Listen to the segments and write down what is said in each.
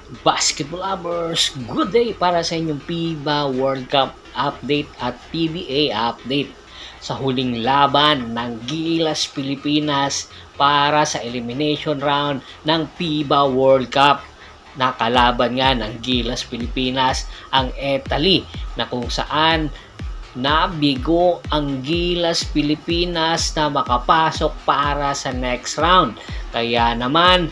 Basketball lovers, good day para sa inyong FIBA World Cup update at PBA update. Sa huling laban ng Gilas Pilipinas para sa elimination round ng FIBA World Cup. Nakalaban nga ng Gilas Pilipinas ang Italy na kung saan nabigo ang Gilas Pilipinas na makapasok para sa next round. Kaya naman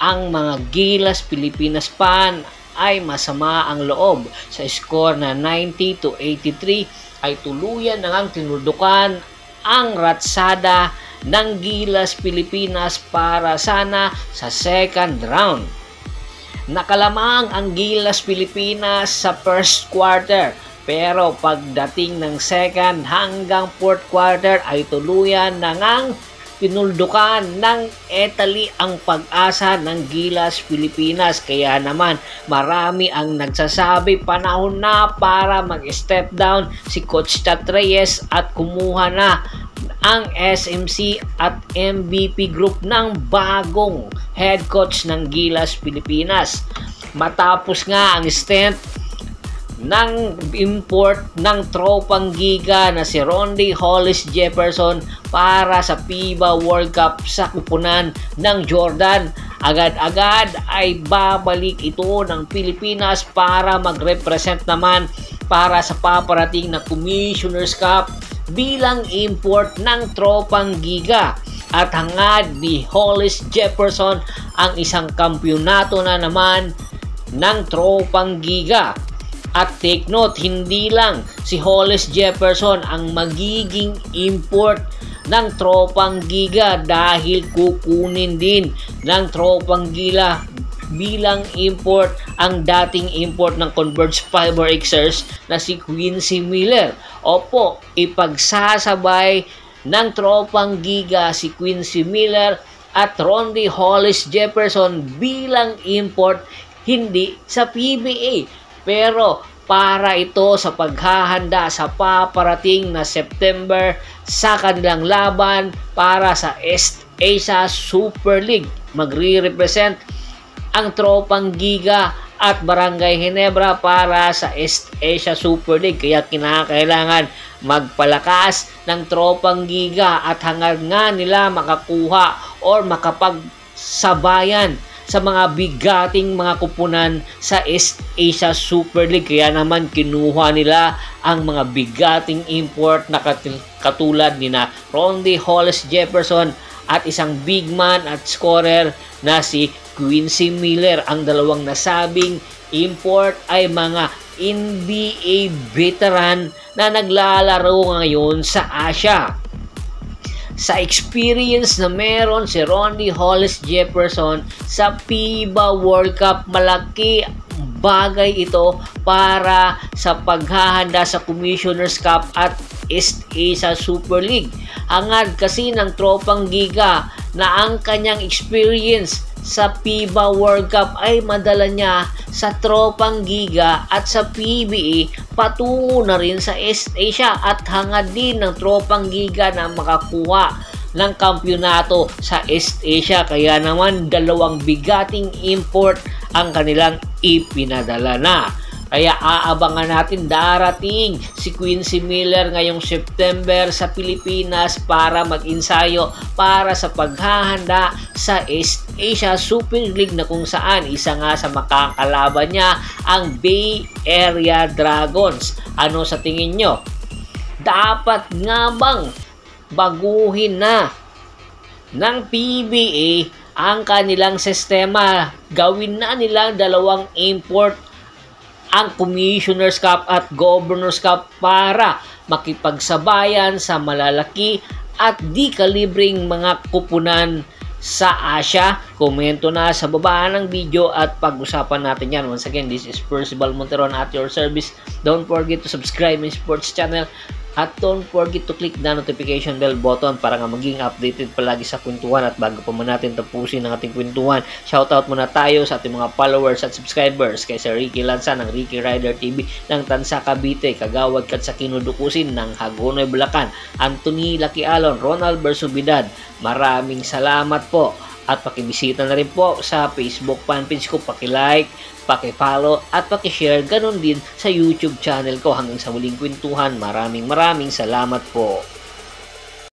ang mga Gilas Pilipinas fan ay masama ang loob. Sa score na 90-83 ay tuluyan na ngang tinudukan ang ratsada ng Gilas Pilipinas para sana sa second round. Nakalamang ang Gilas Pilipinas sa first quarter, pero pagdating ng second hanggang fourth quarter ay tuluyan na ngang pinuldukan ng Italy ang pag-asa ng Gilas Pilipinas. Kaya naman marami ang nagsasabi panahon na para mag-step down si Coach Tat Reyes at kumuha na ang SMC at MVP group ng bagong head coach ng Gilas Pilipinas. Matapos nga ang stint ng import ng tropang giga na si Rondy Hollis Jefferson para sa FIBA World Cup sa kupunan ng Jordan, agad-agad ay babalik ito ng Pilipinas para mag-represent naman para sa paparating na Commissioner's Cup bilang import ng tropang giga. At hangad ni Hollis Jefferson ang isang kampyonato na naman ng tropang giga. At take note, hindi lang si Hollis Jefferson ang magiging import ng tropang giga dahil kukunin din ng tropang gila bilang import ang dating import ng Converge Fiber Xers na si Quincy Miller. Opo, ipagsasabay ng tropang giga si Quincy Miller at Rondy Hollis Jefferson bilang import, hindi sa PBA. Pero para ito sa paghahanda sa paparating na September sa kanilang laban para sa East Asia Super League. Magre-represent ang tropang giga at Barangay Ginebra para sa East Asia Super League. Kaya kinakailangan magpalakas ng tropang giga at hanggang nga nila makakuha or makapagsabayan sa mga bigating mga kupunan sa East Asia Super League. Kaya naman kinuha nila ang mga bigating import na katulad ni na Rondy Hollis Jefferson at isang big man at scorer na si Quincy Miller. Ang dalawang nasabing import ay mga NBA veteran na naglalaro ngayon sa Asia. Sa experience na meron si Rondy Hollis Jefferson sa FIBA World Cup, malaki bagay ito para sa paghahanda sa Commissioner's Cup at East Asia Super League. Hangad kasi ng tropang giga na ang kanyang experience sa FIBA World Cup ay madala niya sa tropang giga at sa PBA patungo na rin sa East Asia, at hangad din ng tropang giga na makakuha ng kampyonato sa East Asia. Kaya naman dalawang bigating import ang kanilang ipinadala na. Kaya aabangan natin darating si Quincy Miller ngayong September sa Pilipinas para mag-ensayo para sa paghahanda sa East Asia Super League na kung saan isa nga sa makakalaban niya ang Bay Area Dragons. Ano sa tingin nyo? Dapat nga bang baguhin na ng PBA ang kanilang sistema? Gawin na nilang dalawang import ang Commissioner's Cup at Governor's Cup para makipagsabayan sa malalaki at di kalibreng mga kupunan sa Asia. Komento na sa baba ng video at pag-usapan natin yan. Once again, this is Percival Monteron at your service. Don't forget to subscribe my sports channel at don't forget to click the notification bell button para nga maging updated palagi sa kwentuhan. At bago pa man natin tapusin ang ating kwentuhan, shoutout muna tayo sa ating mga followers at subscribers kay Sir Ricky Lanza ng Ricky Rider TV ng Tansa Cavite, Kagawad kat sa Kinudukusin ng Hagonoy Bulacan, Anthony Laquialon, Ronald Bersubidad. Maraming salamat po. At pakibisita na rin po sa Facebook fanpage ko, paki-like, paki-follow at paki-share. Ganon din sa YouTube channel ko. Hanggang sa muling kwentuhan, maraming salamat po.